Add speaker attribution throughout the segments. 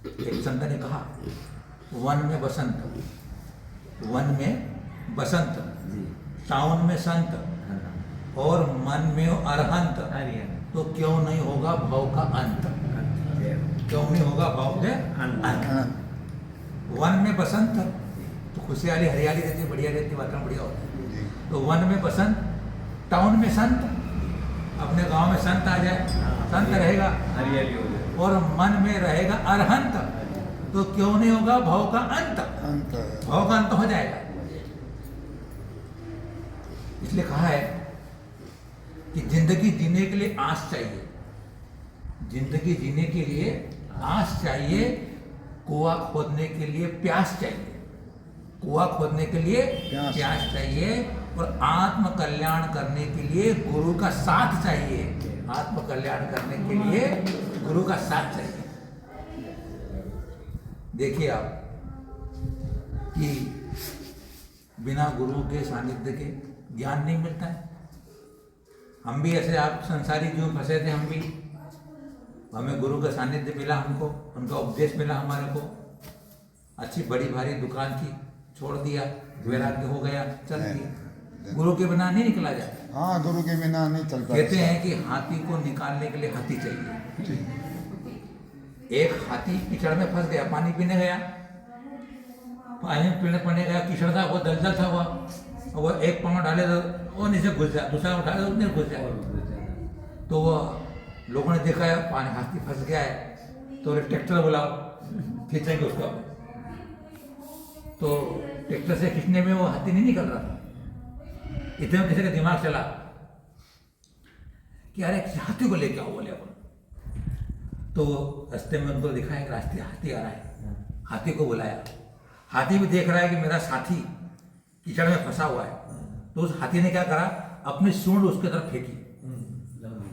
Speaker 1: एक संत ने कहा, वन में बसंत, वन में बसंत, टाउन में संत और मन में अरहंत, तो क्यों नहीं होगा भाव का अंत? क्यों नहीं होगा भाव के अंत? वन में बसंत तो खुशहाली हरियाली रहती, बढ़िया रहती, वातावरण बढ़िया होता है। तो वन में बसंत, टाउन में संत, अपने गांव में संत आ जाए, संत रहेगा,
Speaker 2: हरियाली हो जाए,
Speaker 1: और मन में रहेगा अरहंत, तो क्यों नहीं होगा भाव का अंत? भाव का अंत हो जाएगा। इसलिए कहा है कि जिंदगी जीने के लिए आस चाहिए, जिंदगी जीने के लिए आस चाहिए, कुआं खोदने के लिए प्यास चाहिए, कुआं खोदने के लिए प्यास चाहिए, और आत्म कल्याण करने के लिए गुरु का साथ चाहिए, आत्म कल्याण करने के लिए गुरु का साथ चाहिए। देखिए आप कि बिना गुरु के सानिध्य के ज्ञान नहीं मिलता है। हम भी ऐसे, आप संसारी जीव फंसे थे, हम भी, हमें गुरु का सानिध्य मिला, हमको उनका उपदेश मिला, हमारे को अच्छी बड़ी भारी दुकान थी, छोड़ दिया, वैराग्य हो गया, चल दिया। गुरु के बिना नहीं निकला जाता।
Speaker 3: हाँ, गुरु के बिना नहीं चलता।
Speaker 1: कहते हैं कि हाथी को निकालने के लिए हाथी चाहिए। एक हाथी कीचड़ में फंस गया, पानी पीने गया, पानी पीने गया, कीचड़ था, वो दलदल था, वो एक पाँव डाले तो वो नीचे घुस जाए, दूसरा उठाए तो नीचे घुस जाए। तो वो लोगों ने देखा है पानी, हाथी फंस गया है, तो ट्रैक्टर बुलाओ, खींचेंगे उसको। तो ट्रैक्टर से खींचने में वो हाथी नहीं निकल रहा था। इतने में किसी का दिमाग चला कि अरे हाथी को लेके आओ, बोले अपन। तो रास्ते में उनको दिखा एक रास्ते हाथी आ रहा है, हाथी को बुलाया। हाथी भी देख रहा है कि मेरा साथी कीचड़ में फंसा हुआ है, तो उस हाथी ने क्या करा, अपनी सूंड उसके तरफ फेंकी,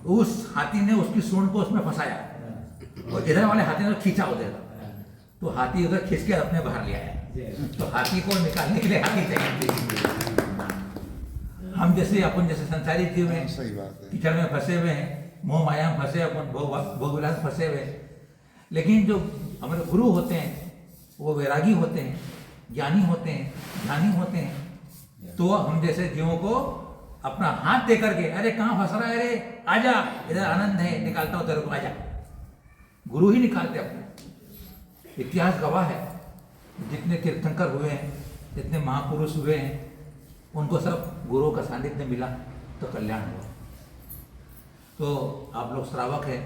Speaker 1: उस हाथी ने उसकी सूंड को उसमें फंसाया, और इधर वाले हाथी ने खींचा उधर, तो हाथी उधर खींच के अपने बाहर ले आया। तो हाथी को निकालने के लिए हाथी चाहिए। हम जैसे, अपन जैसे संसारी जीव हैं,
Speaker 3: सही बात है,
Speaker 1: कीचड़ में फंसे हुए हैं, मोह माया में फंसे, अपन भोग विलास फंसे हुए हैं। लेकिन जो हमारे गुरु होते हैं वो वैरागी होते हैं, ज्ञानी होते हैं, ध्यानी होते हैं। तो हम जैसे जीवों को अपना हाथ दे करके, अरे कहाँ फंस रहा है, अरे आजा, इधर आनंद है, निकालता हूँ तेरे को, आजा। गुरु ही निकालते अपने। इतिहास गवाह है, जितने तीर्थंकर हुए हैं, जितने महापुरुष हुए हैं, उनको सब गुरु का सानिध्य मिला तो कल्याण हुआ। तो आप लोग श्रावक हैं,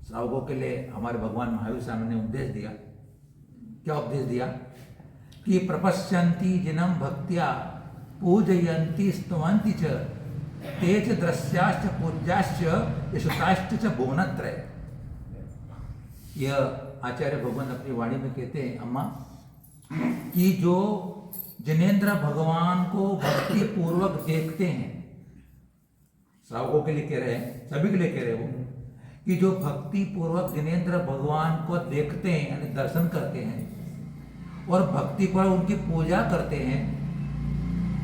Speaker 1: श्रावकों के लिए हमारे भगवान महावीर स्वामी ने उपदेश दिया। क्या उपदेश दिया? कि प्रपश्यन्ति जिनम भक्त्या पूजयन्ति स्तुवन्ति च तेज द्रश्याश्च पूज्याश्च यशुताश्च च भुवनत्रय। यह आचार्य भगवान अपनी वाणी में कहते हैं, अम्मा, कि जो जिनेन्द्र भगवान को भक्ति पूर्वक देखते हैं, श्रावकों के लिए कह रहे हैं, सभी के लिए कह रहे हो, कि जो भक्ति पूर्वक जिनेन्द्र भगवान को देखते हैं, यानी दर्शन करते हैं, और भक्ति पर उनकी पूजा करते हैं,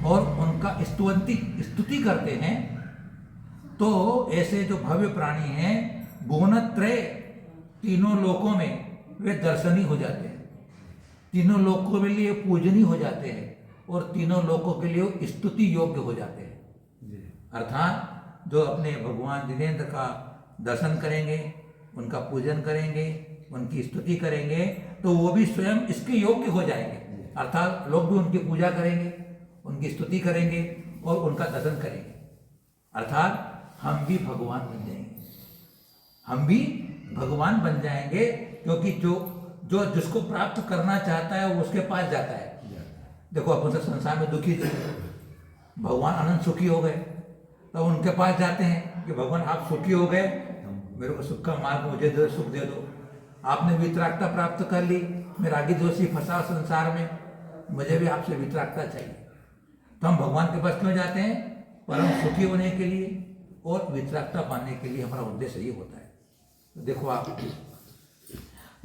Speaker 1: और उनका स्तुति करते हैं, तो ऐसे जो भव्य प्राणी हैं, भुवनत्रय, तीनों लोकों में वे दर्शनीय हो जाते हैं, तीनों लोकों के लिए पूजनीय हो जाते हैं, और तीनों लोकों के लिए स्तुति योग्य हो जाते हैं। अर्थात जो अपने भगवान जिनेन्द्र का दर्शन करेंगे, उनका पूजन करेंगे, उनकी स्तुति करेंगे, तो वो भी स्वयं इसके योग्य हो जाएंगे। अर्थात लोग भी उनकी पूजा करेंगे, उनकी स्तुति करेंगे और उनका दर्शन करेंगे। अर्थात हम भी भगवान बन जाएंगे, हम भी भगवान बन जाएंगे, क्योंकि जो जिसको प्राप्त करना चाहता है वो उसके पास जाता है। देखो अपन सब संसार में दुखी थे, भगवान अनंत सुखी हो गए, तो उनके पास जाते हैं कि भगवान आप सुखी हो गए, मेरे को सुख का मार्ग मुझे दो, सुख दे दो। आपने वितरागता प्राप्त कर ली, मैं रागी दोषी फंसा संसार में, मुझे भी आपसे वितरागता चाहिए। तो हम भगवान के पास क्यों जाते हैं? परम सुखी होने के लिए और वितरागता पाने के लिए हमारा उद्देश्य ये होता है। तो देखो आप,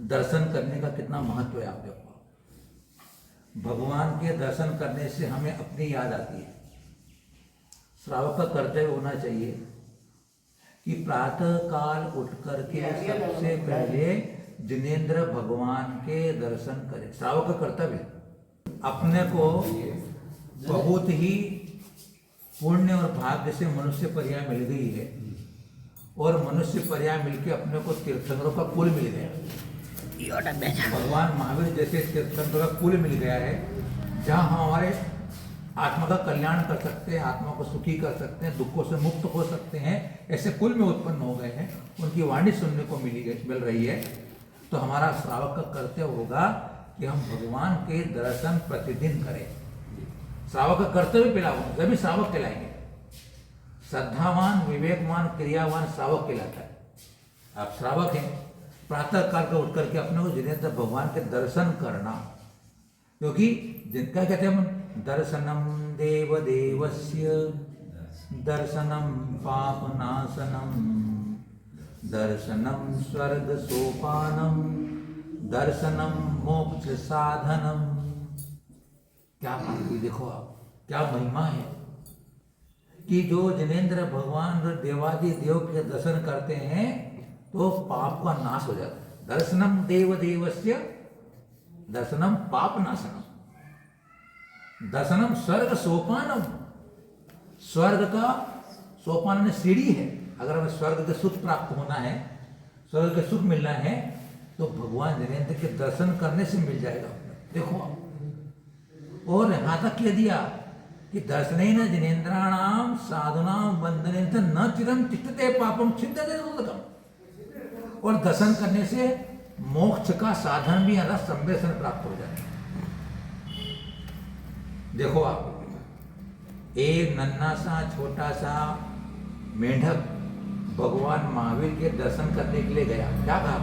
Speaker 1: दर्शन करने का कितना महत्व है। आप देखो, भगवान के दर्शन करने से हमें अपनी याद आती है। श्रावक का कर्तव्य होना चाहिए कि प्रातः काल उठ करके सबसे पहले जिनेंद्र भगवान के दर्शन करें। श्रावक का कर्तव्य अपने को बहुत ही पुण्य और भाग्य से मनुष्य पर्याय मिल गई है, और मनुष्य पर्याय मिलके अपने को तीर्थंकरों का कुल मिल गया। भगवान महावीर जैसे तीर्थंकरों का कुल मिल गया है, जहाँ हम हमारे आत्मा का कल्याण कर सकते हैं, आत्मा को सुखी कर सकते हैं, दुखों से मुक्त हो सकते हैं, ऐसे कुल में उत्पन्न हो गए हैं। उनकी वाणी सुनने को मिल रही है। तो हमारा श्रावक का कर्तव्य होगा कि हम भगवान के दर्शन प्रतिदिन करें। श्रावक का कर्तव्य पिलाओ, तभी श्रावक कहलाएंगे। श्रद्धावान, विवेकवान, क्रियावान श्रावक कहलाता है। आप श्रावक हैं, प्रातः काल का उठ करके अपने को जिनेंद्र भगवान के दर्शन करना, क्योंकि जिनका कहते हैं दर्शनम देव देवस्य दर्शनम पापनाशनम दर्शनम स्वर्ग सोपानम दर्शनम मोक्ष साधनम। क्या बात हुई, देखो आप क्या महिमा है कि जो जिनेंद्र भगवान देवादि देव के दर्शन करते हैं तो पाप का नाश हो जाता है। दर्शनम देव देवस्य दर्शनम पाप नाशनम दर्शनम स्वर्ग सोपानम। स्वर्ग का सोपान में सीढ़ी है। अगर हमें स्वर्ग के सुख प्राप्त होना है, स्वर्ग के सुख मिलना है, तो भगवान जिनेंद्र के दर्शन करने से मिल जाएगा। देखो, और यहाँ तक कह दिया कि दर्शनेन जिनेंद्राणाम साधुनाम वंदनेन न चिरम तिष्ठते पापम छिद्यते दुर्लभम। और दर्शन करने से मोक्ष का साधन भी हमारा संवेशन प्राप्त हो जाता है। देखो आप, एक नन्हा सा छोटा सा मेंढक भगवान महावीर के दर्शन करने के लिए गया। क्या कहा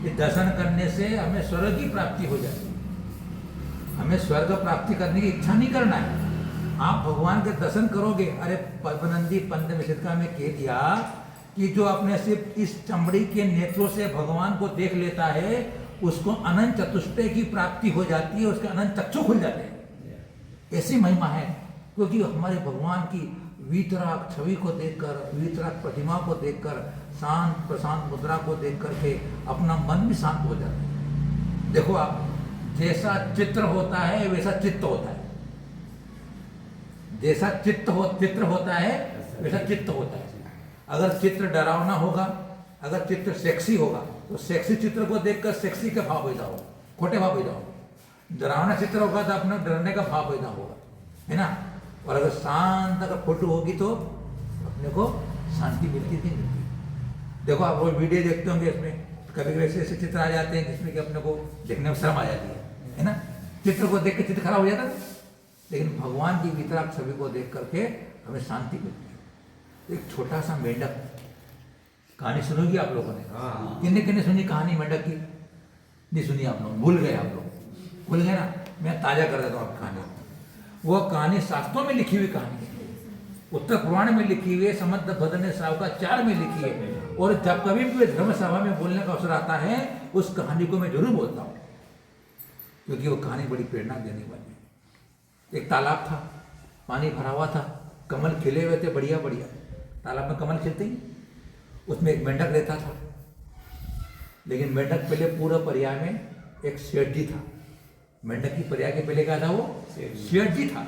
Speaker 1: कि दर्शन करने से हमें स्वर्ग की प्राप्ति हो जाती है। हमें स्वर्ग प्राप्ति करने की इच्छा नहीं करना है, आप भगवान के दर्शन करोगे। अरे पद्मनंदी पंत मिश्रिका में कह दिया कि जो अपने सिर्फ इस चमड़ी के नेत्रों से भगवान को देख लेता है, उसको अनंत चतुष्टय की प्राप्ति हो जाती है, उसके अनंत चक्षु खुल जाते हैं। ऐसी महिमा है, क्योंकि हमारे भगवान की वीतराग छवि को देखकर, वीतराग प्रतिमा को देखकर, शांत प्रशांत मुद्रा को देख करके अपना मन भी शांत हो जाता है। देखो आप, जैसा चित्र होता है वैसा चित्त होता है। जैसा चित्र होता है वैसा चित्त होता है। अगर चित्र डरावना होगा, अगर चित्र सेक्सी होगा, तो सेक्सी चित्र को देखकर सेक्सी का भाव पैदा होगा, खोटे भाव पैदा होगा। डरावना चित्र होगा तो अपने डरने का भाव पैदा होगा, है ना। और अगर शांत अगर फोटो होगी तो अपने को शांति मिलती थी मिलती। देखो आप रोज वीडियो देखते होंगे, इसमें कभी कभी ऐसे चित्र आ जाते हैं जिसमें कि अपने को देखने में शर्म आ जाती है ना। चित्र को देख के चित्र खराब हो जाता है, लेकिन भगवान की वितराग छवि को देख करके हमें शांति मिलती है। एक छोटा सा मेंढक, कहानी सुनोगी आप लोगों ने? किन्ने किन्ने सुनी कहानी मेंढक की? नहीं सुनी आप लोग, भूल गए आप लोग, भूल गए ना। मैं ताजा कर देता हूँ आपकी कहानी। वो कहानी शास्त्रों में लिखी हुई कहानी है, उत्तर पुराण में लिखी हुई है, समंत भद्र श्रावकाचार्य में लिखी है। और जब कभी भी धर्म सभा में बोलने का अवसर आता है, उस कहानी को मैं जरूर बोलता हूँ, क्योंकि वो कहानी बड़ी प्रेरणा देने वाली है। एक तालाब था, पानी भरा हुआ था, कमल खिले हुए थे बढ़िया बढ़िया। तालाब में कमल खिलते ही, उसमें एक मेंढक रहता था। लेकिन मेंढक पहले पूरा पर्याय में एक सेठ जी था। मेंढक की पर्याय के पहले क्या था? वो सेठ जी था,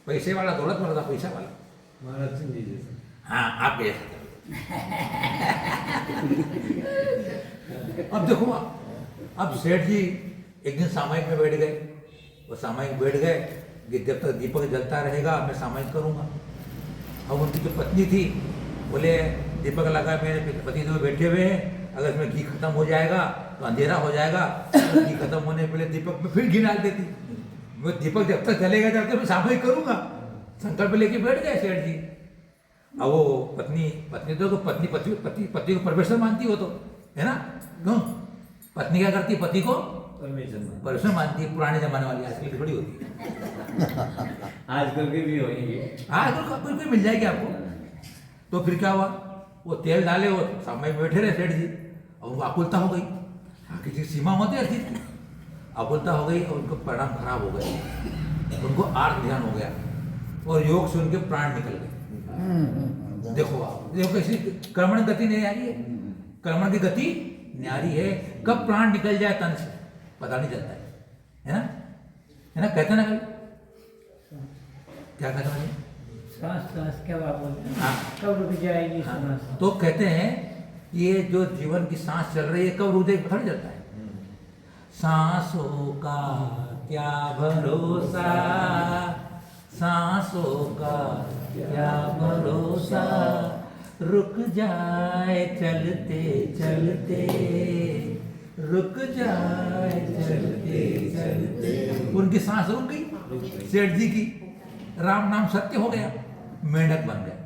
Speaker 1: पैसे वाला, दौलत वाला था, पैसा वाला।
Speaker 2: महाराज सिंह जी जैसा।
Speaker 1: हाँ, आप जैसा। अब देखो, अब सेठ जी एक दिन सामायिक में बैठ गए। वो सामायिक बैठ गए कि जब तक दीपक जलता रहेगा मैं सामायिक करूँगा। अब उनकी जो पत्नी थी, बोले दीपक लगा, मेरे पति तो बैठे हुए हैं, अगर इसमें घी खत्म हो जाएगा तो अंधेरा हो जाएगा। तो घी खत्म होने पहले दीपक में फिर घी डाल देती। वो दीपक जब तक जलेगा जब तक मैं सामायिक करूँगा। संकल्प लेके बैठ गए सेठ जी। अब वो पत्नी तो पति को परमेश्वर मानती हो, तो है ना। क्यों? पत्नी क्या करती? पति को परमेश्वर मानती है। पुराने जमाने वाली, आजकल की थोड़ी होती है।
Speaker 2: आजकल की भी होगी,
Speaker 1: आजकल कोई मिल जाएगी आपको। तो फिर क्या हुआ? वो तेल डाले, वो सामने बैठे रहे सेठ जी। और उनको आकुलता हो गई। किसी सीमा होती है हर चीज की। आकुलता हो गई और उनको परिणाम खराब हो गए। उनको आर्थ ध्यान हो गया और योग से उनके प्राण निकल गए। देखो आप, देखो कैसी कर्मण गति नहीं आ रही है। कर्मण की गति न्यारी है, कब प्राण निकल जाए तन से पता नहीं चलता है ना? है ना? कहते ना कभी, क्या कहते हैं?
Speaker 3: सांस सांस क्या बात बोलते हैं,
Speaker 1: हाँ।
Speaker 3: कब रुक जाएगी
Speaker 1: हाँ,
Speaker 3: सांस?
Speaker 1: तो कहते हैं ये जो जीवन की सांस चल रही है कब रुक जाएगी पता नहीं चलता है। सांसों का क्या भरोसा, सांसों का क्या भरोसा, रुक जाए चलते चलते, रुक जाए चलते चलते। उनकी सांस रुक गई, सेठ जी की। राम नाम सत्य हो गया, मेंढक बन गए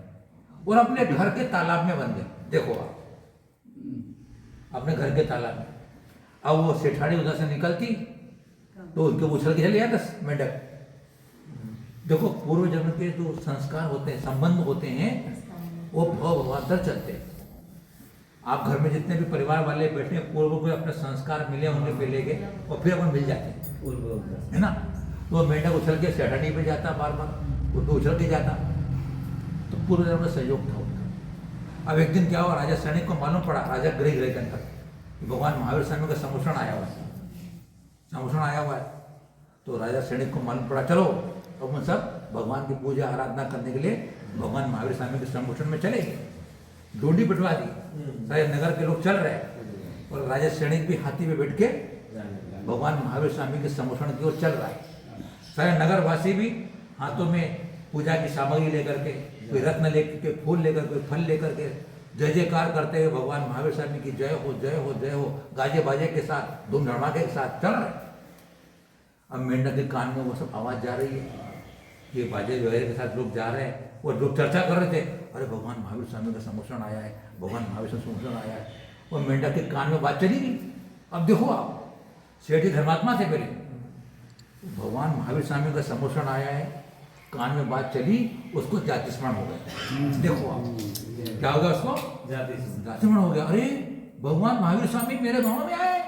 Speaker 1: और अपने घर के तालाब में बन गए। देखो आप, अपने घर के तालाब में। अब वो सेठानी उधर से निकलती तो उनके उछल के चले जाता मेंढक। देखो पूर्व जन्म के जो संस्कार होते हैं, संबंध होते हैं, वो भवांतर चलते हैं। आप घर में जितने भी परिवार वाले बैठे हैं, पूर्व को अपने संस्कार मिले उन्हें पे ले गए और फिर अपन मिल जाते हैं, है ना? तो मेंढक उछल के सेठानी पे जाता, बार बार वो तो उछल के जाता। तो पूर्व जन्म में सहयोग था उनका। अब एक दिन क्या हुआ, राजा सैनिक को मालूम पड़ा, राजा गृह के अंदर भगवान महावीर स्वामी का सम्मोषण आया हुआ है, सम्मोषण आया हुआ है। तो राजा सैनिक को मालूम पड़ा, चलो अब हम सब भगवान की पूजा आराधना करने के लिए भगवान महावीर स्वामी के सम्मोषण में चले। डोली बिठवा दी, सारे नगर के लोग चल रहे हैं और राजा सैनिक भी हाथी पे बैठ के भगवान महावीर स्वामी के सम्मोषण की ओर चल रहा है। सारे नगरवासी भी हाथों में पूजा की सामग्री लेकर के, कोई रत्न लेकर के, फूल लेकर के, फल लेकर के जय जयकार करते हुए भगवान महावीर स्वामी की जय हो जय हो जय हो, गाजे बाजे के साथ, धूम धड़ाके के साथ चल रहे। अब मेंढक के कान में वो सब आवाज जा रही है, ये बाजे वगैरह के साथ लोग जा रहे हैं और लोग चर्चा कर रहे थे, अरे भगवान महावीर स्वामी का सम्मोषण आया है, भगवान महावीर का सम्मोषण आया है। और मेंढक के कान में बात चली गई। अब देखो आप, सेठ जी धर्मात्मा थे पहले, भगवान महावीर स्वामी का सम्मोषण आया है, कान में बात चली, उसको जाति स्मरण हो गया। देखो आप क्या हो गया, उसको जाति स्मरण हो गया। अरे भगवान महावीर स्वामी मेरे गांव में आए।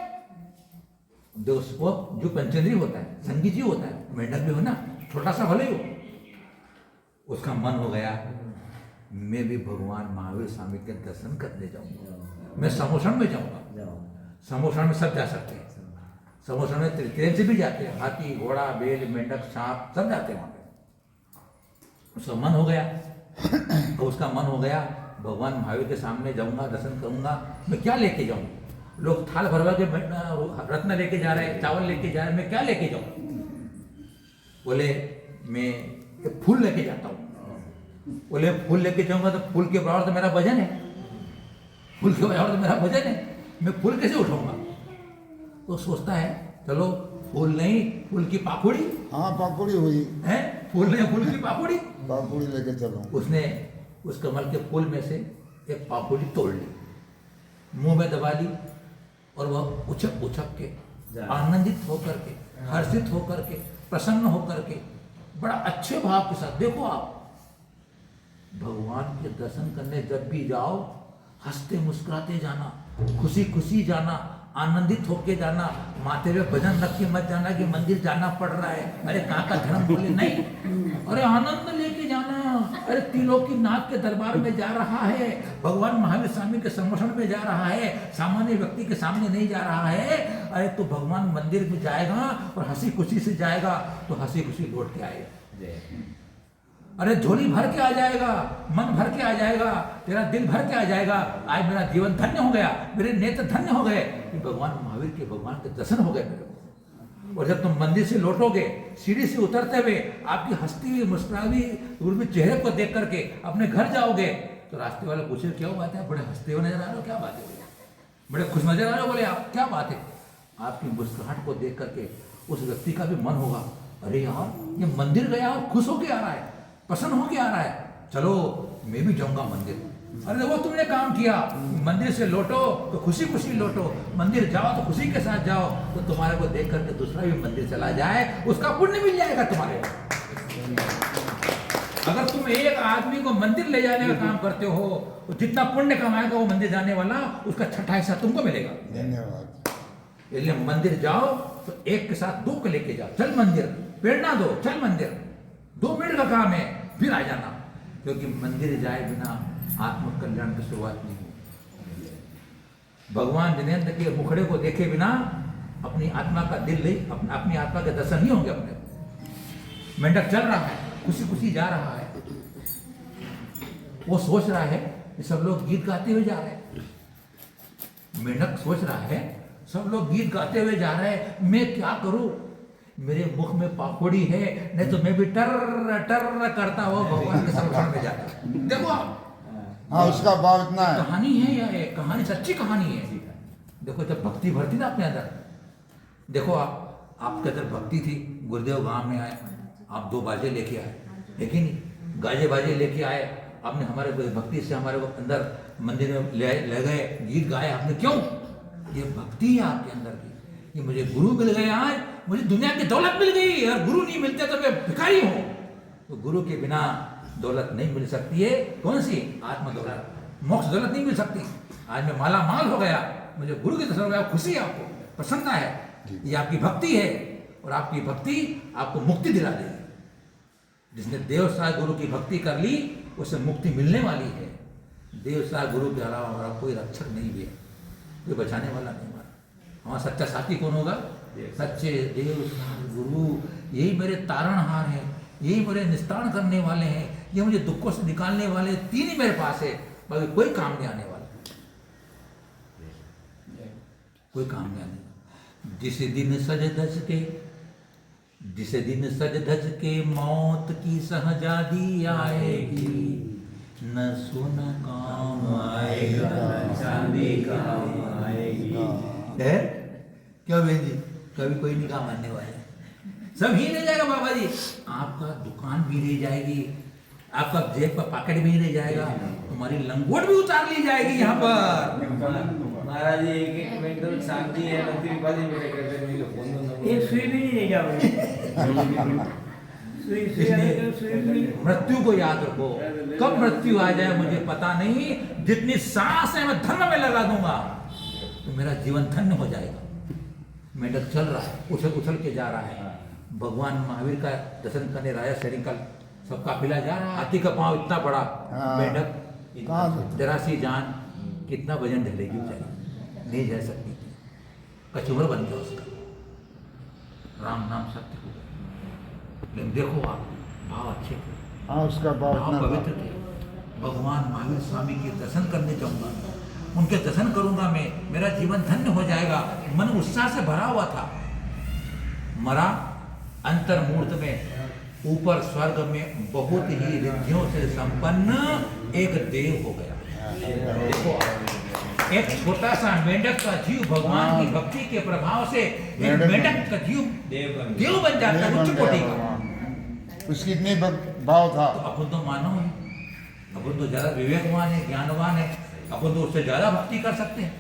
Speaker 1: दोस्तों जो पंचेंद्रिय होता है, संगीत जी होता है, मेंढक भी हो ना, छोटा सा भले हो, उसका मन हो गया मैं भी भगवान महावीर स्वामी के दर्शन करने जाऊंगा, मैं सम्मोषण में जाऊंगा। सम्मोषण में सब जा सकते हैं, सम्मोषण में ट्रेन से भी जाते हैं, हाथी घोड़ा बैल मेंढक सांप सब जाते हैं वहां पे। उसका मन हो गया, तो उसका मन हो गया भगवान महावीर के सामने जाऊंगा, दर्शन करूंगा। मैं क्या लेके जाऊं, लोग थाल भरवा के रत्न लेके जा रहे हैं, चावल लेके जा रहे हैं, मैं क्या लेके जाऊं? बोले मैं एक फूल लेके जाता हूँ। बोले फूल लेके जाऊंगा तो फूल के बराबर तो मेरा वजन है, फूल के बराबर तो मेरा वजन है, मैं फूल कैसे उठाऊंगा? तो सोचता है चलो फूल नहीं, फूल की पाखुड़ी।
Speaker 4: हाँ पाखुड़ी हुई
Speaker 1: है, फूल नहीं, फूल की पाखुड़ी।
Speaker 4: पाखुड़ी लेके चलो।
Speaker 1: उसने उस कमल के फूल में से एक पाखुड़ी तोड़ ली, मुंह में दबा ली और वह उछक उछक के, आनंदित होकर के, हर्षित होकर के, प्रसन्न होकर के, बड़ा अच्छे भाव के साथ, देखो आप भगवान के दर्शन करने जब भी जाओ, हंसते मुस्कुराते जाना, खुशी खुशी जाना, आनंदित होके जाना। माथे पे भजन रख के मत जाना कि मंदिर जाना पड़ रहा है, अरे कहाँ का धर्म बोले, नहीं, अरे आनंद लेके जाना। अरे त्रिलोकी नाथ के दरबार में जा रहा है, भगवान महावीर स्वामी के सम्मोषण में जा रहा है, सामान्य व्यक्ति के सामने नहीं जा रहा है। अरे तो भगवान मंदिर में जाएगा और हंसी खुशी से जाएगा तो हंसी खुशी लौट के आएगा। अरे झोली भर के आ जाएगा, मन भर के आ जाएगा, तेरा दिल भर के आ जाएगा। आज मेरा जीवन धन्य हो गया, मेरे नेत्र धन्य हो गए कि भगवान महावीर के, भगवान के दर्शन हो गए मेरे को। और जब तुम मंदिर से लौटोगे, सीढ़ी से उतरते हुए आपकी हंसती हुई मुस्कुराती हुई चेहरे को देख करके अपने घर जाओगे तो रास्ते वाले पूछे क्या बात है, बड़े हंसते हुए नजर आ रहे हो, क्या बात है, बड़े खुश नजर आ रहे हो। बोले आप क्या बात है? आपकी मुस्कुराहट को देख करके उस व्यक्ति का भी मन होगा, अरे यार ये मंदिर गया और खुश होके आ रहा है, प्रसन्न होके आ रहा है, चलो मैं भी जाऊंगा मंदिर। अरे वो तुमने काम किया, मंदिर से लौटो तो खुशी खुशी लौटो, मंदिर जाओ तो खुशी के साथ जाओ, तो तुम्हारे को देख करके दूसरा भी मंदिर चला जाए, उसका पुण्य मिल जाएगा तुम्हारे। अगर तुम एक आदमी को मंदिर ले जाने का काम करते हो तो जितना पुण्य कमाएगा वो मंदिर जाने वाला, उसका छठा हिस्सा तुमको मिलेगा।
Speaker 4: धन्यवाद।
Speaker 1: इसलिए मंदिर जाओ तो एक के साथ दो को लेके जाओ, चल मंदिर, प्रेरणा दो, चल मंदिर, 2 मिनट का काम है, फिर आ जाना, क्योंकि मंदिर जाए बिना आत्म कल्याण की शुरुआत नहीं हुई। भगवान जिनेंद्र के मुखड़े को देखे बिना अपनी आत्मा का दिल नहीं, अपनी आत्मा के दर्शन नहीं होंगे अपने को। मेंढक चल रहा है, खुशी खुशी जा रहा है, वो सोच रहा है कि सब लोग गीत गाते हुए जा रहे हैं। मेंढक सोच रहा है सब लोग गीत गाते हुए जा रहे हैं, मैं क्या करूं, मेरे मुख में पाखुड़ी है, नहीं तो मैं भी टर टर करता हुआ भगवान के संरक्षण में जाता। देखो आप,
Speaker 4: हाँ उसका भाव इतना है।
Speaker 1: कहानी है या एक कहानी, सच्ची कहानी है। देखो जब भक्ति भरती ना अपने अंदर, देखो आपके अंदर भक्ति थी, गुरुदेव गांव में आए, आप 2 बाजे लेके आए, लेकिन गाजे बाजे लेके आए, आपने हमारे भक्ति से हमारे को अंदर मंदिर में ले गए, गीत गाए आपने, क्यों? ये भक्ति है आपके अंदर की। ये मुझे गुरु मिल गए, आज मुझे दुनिया की दौलत मिल गई, और गुरु नहीं मिलते तो मैं भिखारी हूँ। तो गुरु के बिना दौलत नहीं मिल सकती है। कौन सी? आत्म दौलत, मोक्ष दौलत नहीं मिल सकती। आज मैं माला माल हो गया, मुझे गुरु के दर्शन हो गया, खुशी है, आपको प्रसन्नता है, ये आपकी भक्ति है, और आपकी भक्ति आपको मुक्ति दिला देगी। जिसने देव साय गुरु की भक्ति कर ली उसे मुक्ति मिलने वाली है। देव साय गुरु के अलावा हमारा कोई रक्षक नहीं है, कोई बचाने वाला नहीं हमारा। हमारा सच्चा साथी कौन होगा? सच्चे देव साय गुरु, यही मेरे तारणहार है, यही मेरे निस्तारण करने वाले हैं, ये मुझे दुखों से निकालने वाले, 3 ही मेरे पास है, बाकी कोई काम नहीं आने वाला, कोई काम नहीं आने वाला। जिस दिन सज धज के, जिस दिन सज धज के मौत की सहजादी आएगी, न सोना काम आएगा,
Speaker 2: न चांदी काम आएगी।
Speaker 1: है क्या बहन जी? कभी कोई नहीं काम आने वाला है, सब ही रह जाएगा बाबा जी। आपका दुकान भी रह जाएगी, आपका जेब का पॉकेट भी रह जाएगा, तुम्हारी लंगोट भी उतार ली जाएगी यहाँ पर।
Speaker 2: महाराज जी एक मिनट तो शांति है, नती बाजी मेरे करते नहीं, फोन तो
Speaker 3: एक सुई भी नहीं ले जाओगे। सुई सुई
Speaker 1: इसलिए
Speaker 3: सुई भी
Speaker 1: मृत्यु को याद रखो, कब मृत्यु आ जाए मुझे पता नहीं, जितनी सांस है मैं धर्म में लगा दूंगा तो मेरा जीवन धन्य हो जाएगा। मेंढक चल रहा है, उछल उछल के जा रहा है, भगवान महावीर का दर्शन करने राजा सैनिकल सब काफिला जा रहा है। हाथी का पांव इतना बड़ा,
Speaker 4: हाँ।
Speaker 1: मेंढक
Speaker 4: कहाँ?
Speaker 1: जरा सी जान कितना वजन ढलेगी बेचारी, नहीं जा सकती, कचूमर बन गया उसका, राम नाम सत्य हो गया। लेकिन देखो आप, भाव अच्छे थे,
Speaker 4: हाँ उसका भाव
Speaker 1: भाव
Speaker 4: इतना
Speaker 1: पवित्र
Speaker 4: था।
Speaker 1: थे। भगवान महावीर स्वामी के दर्शन करने जाऊंगा, उनके दर्शन करूंगा मैं, मेरा जीवन धन्य हो जाएगा। मन उत्साह से भरा हुआ था। मरा अंतर्मूर्त में, ऊपर स्वर्ग में बहुत ही रिद्धियों से संपन्न एक देव हो गया। देखो एक छोटा सा मेंढक का जीव भगवान की भक्ति के प्रभाव से एक मेंढक का जीव देव बन जाता है, उच्च कोटि का।
Speaker 4: उसकी इतनी भाव था।
Speaker 1: तो अपन तो मानव है, अपन तो ज्यादा विवेकवान है, ज्ञानवान है, अपन तो उससे ज्यादा भक्ति कर सकते हैं।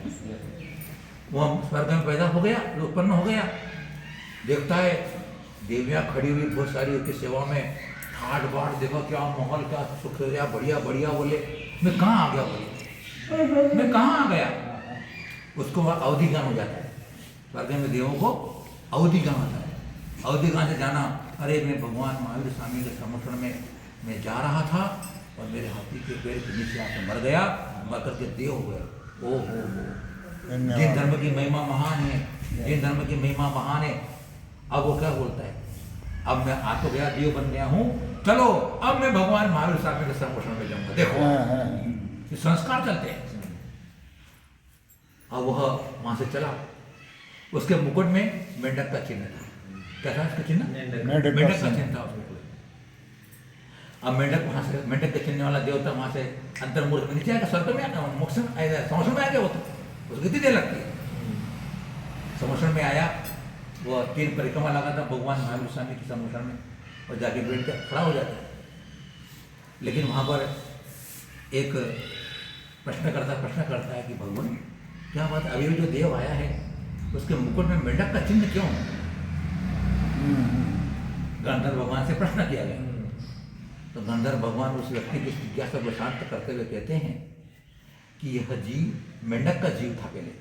Speaker 1: वो हम स्वर्ग में पैदा हो गया, उत्पन्न हो गया, देखता है देवियां खड़ी हुई बहुत सारी उसकी सेवा में, ठाट बाट, देखो क्या माहौल, क्या सुख गया, बढ़िया बढ़िया, बोले मैं कहाँ आ गया, बोले मैं कहाँ आ गया। उसको अवधि ज्ञान हो जाता है, स्वर्ग में देवों को अवधि ज्ञान होता है। अवधि ज्ञान से जाना, अरे मैं भगवान महावीर स्वामी के समर्थन में मैं जा रहा था और मेरे हाथी के पैर के नीचे आकर मर गया, मर करके देव हो गया। ओ हो, जिन धर्म की महिमा महान है, जिन धर्म की महिमा महान है। अब वो क्या बोलता है, अब मैं आ तो गया, देव बन गया हूँ, चलो अब मैं भगवान महावीर स्वामी के समर्थन में जाऊंगा। देखो ये संस्कार चलते हैं। अब वह वहां से चला, उसके मुकुट में मेंढक का चिन्ह था। क्या था उसका चिन्ह? मेंढक का चिन्ह था उसमें। अब मेंढक वहां से, मेंढक के चिन्ह वाला देवता वहां से अंतर्मूर्त में नीचे आकर स्वर्ग में आ गया, मोक्ष संवत्सर में आ गया। वो तो उसको कितनी देर लगती है, संवत्सर में आया। वो 3 परिक्रमा लगा था भगवान महावीर स्वामी की संवत्सर में, और जाके बैठ कर खड़ा हो जाता है। लेकिन वहां पर एक प्रश्न करता है कि भगवान क्या बात, अभी भी जो देव आया है उसके मुकुट में मेंढक का चिन्ह क्यों? गंधर्व भगवान से प्रश्न किया गया। तो गंधर्व भगवान उस व्यक्ति की जिज्ञासा को शांत करते हुए कहते हैं कि यह जीव मेंढक का जीव था। पहले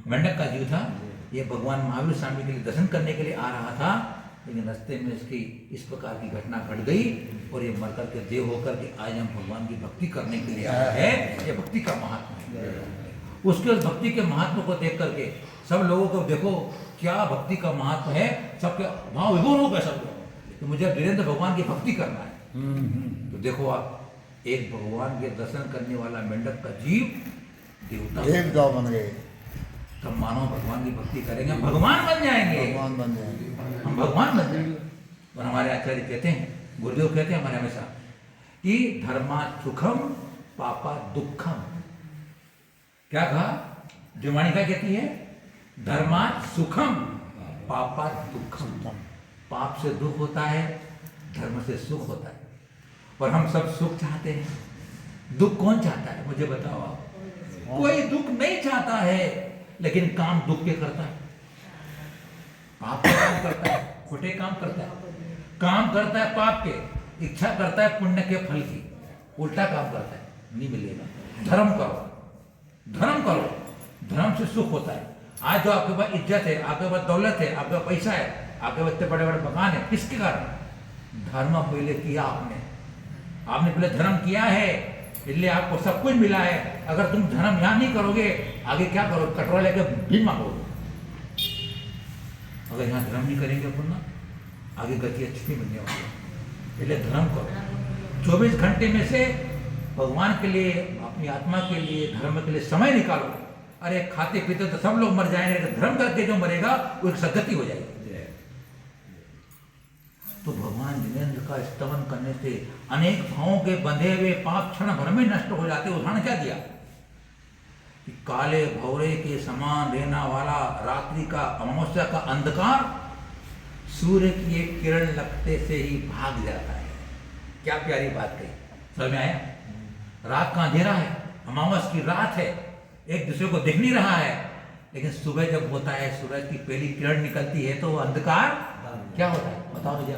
Speaker 1: मेंढक का जीव था, ये भगवान महावीर स्वामी के लिए दर्शन करने के लिए आ रहा था, लेकिन रास्ते में इसकी इस प्रकार की घटना घट गई और ये मर करके देव होकर के आज हम भगवान की भक्ति करने के लिए आया है। ये भक्ति का महात्मा है। उसके उस भक्ति के महत्व को देख करके सब लोगों को देखो क्या भक्ति का महत्व है, सबके भाव विभोर हो गए सब लोग तो मुझे वीरेंद्र भगवान की भक्ति करना है। तो देखो आप एक भगवान के दर्शन करने वाला मेंढक का जीव देवता
Speaker 4: देवता बन गए,
Speaker 1: तब मानव भगवान की भक्ति करेंगे, हम भगवान बन जाएंगे,
Speaker 4: भगवान बन जाएंगे।
Speaker 1: हम भगवान बन जाएंगे। और हमारे आचार्य कहते हैं, गुरुदेव कहते हैं हमारे हमेशा कि धर्मा सुखम पापा दुखम। क्या कहा? जुमानी क्या कहती है? धर्मा सुखम पापा दुखम। पाप से दुख होता है, धर्म से सुख होता है। और हम सब सुख चाहते हैं। दुख कौन चाहता है? मुझे बताओ आप। कोई दुख नहीं चाहता है, लेकिन काम दुख के करता है। पाप के काम करता है, खोटे काम करता है, काम करता है पाप के, इच्छा करता है पुण्य के फल की, उल्टा काम करता है, नहीं मिलेगा। धर्म करो, धर्म करो, धर्म से सुख होता है। आज जो आपके पास इज्जत है, आपके पास दौलत है, आपके पास पैसा है, आपके पास इतने बड़े बड़े मकान है, किसके कारण? धर्म पहले किया आपने, आपने पहले धर्म किया है, इसलिए आपको सब कुछ मिला है। अगर तुम धर्म यहाँ नहीं करोगे, आगे क्या करोगे? कटोरा लेकर भी मांगोगे। अगर यहाँ धर्म नहीं करेंगे अपन ना, आगे गति अच्छी नहीं मिलने वाली है। इसलिए धर्म करो। 24 घंटे में से भगवान के लिए, अपनी आत्मा के लिए, धर्म के लिए समय निकालो। अरे खाते पीते तो सब लोग मर जाएंगे, धर्म करके जो मरेगा वो एक सदगति हो जाएगी। तो भगवान जिनेन्द्र का स्तवन करने से अनेक भावों के बंधे हुए पाप क्षण भर में नष्ट हो जाते। उदाहरण क्या दिया कि काले भौरे के समान रहना वाला रात्रि का, अमावस्या का अंधकार सूर्य की एक किरण लगते से ही भाग जाता है। क्या प्यारी बात कही, समझ में आया? रात का अंधेरा है, अमावस की रात है, एक दूसरे को दिख नहीं रहा है, लेकिन सुबह जब होता है, सूरज की पहली किरण निकलती है तो वो अंधकार क्या होता है? बताओ मुझे,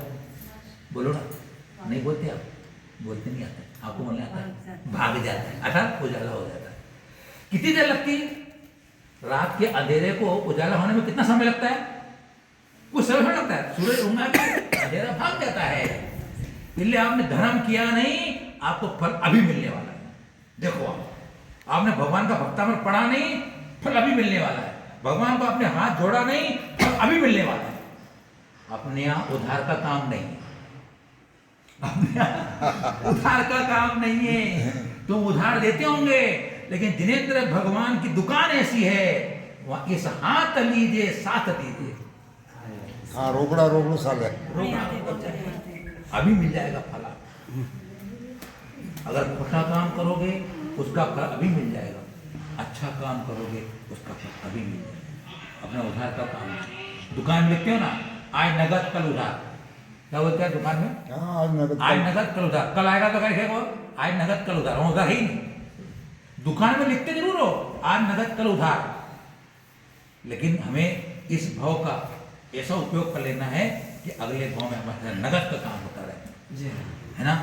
Speaker 1: बोलो ना। नहीं बोलते आप? बोलते नहीं आते, आपको बोलने आता है? भाग जाता है, अर्थात उजाला हो जाता है। कितनी देर लगती है? रात के अंधेरे को उजाला होने में कितना समय लगता है? कुछ समय लगता है। सूरज उगना के अंधेरा भाग जाता है। इसलिए आपने धर्म किया नहीं, आपको फल अभी मिलने वाला है। देखो आपने भगवान का भक्तामृत पढ़ा नहीं, फल अभी मिलने वाला है। भगवान को आपने हाथ जोड़ा नहीं, फल अभी मिलने वाला है। अपने यहाँ उधार का काम नहीं है, अपने यहाँ उधार का काम नहीं है। तुम उधार देते होंगे, लेकिन जिनेन्द्र भगवान की दुकान ऐसी है, वहां इस हाथ लीजिए साथ दीजिए।
Speaker 4: हाँ, रोकड़ा रोकड़ो साल है।
Speaker 1: अभी मिल जाएगा फल। अगर खोटा काम करोगे उसका फल अभी मिल जाएगा, अच्छा काम करोगे उसका फल अभी मिल जाएगा। अपना उधार का काम नहीं। दुकान में लिखते हो ना, आज नगद कल उधार, क्या बोलते हैं दुकान में?
Speaker 4: हाँ, आज
Speaker 1: आज नगद कल उधार, कल आएगा तो क्या वो आज नगद कल उधार, वो उधार ही नहीं। दुकान में लिखते जरूर हो आज नगद कल उधार, लेकिन हमें इस भाव का ऐसा उपयोग कर लेना है कि अगले भाव में हमारे नगद का काम होता रहे, है ना?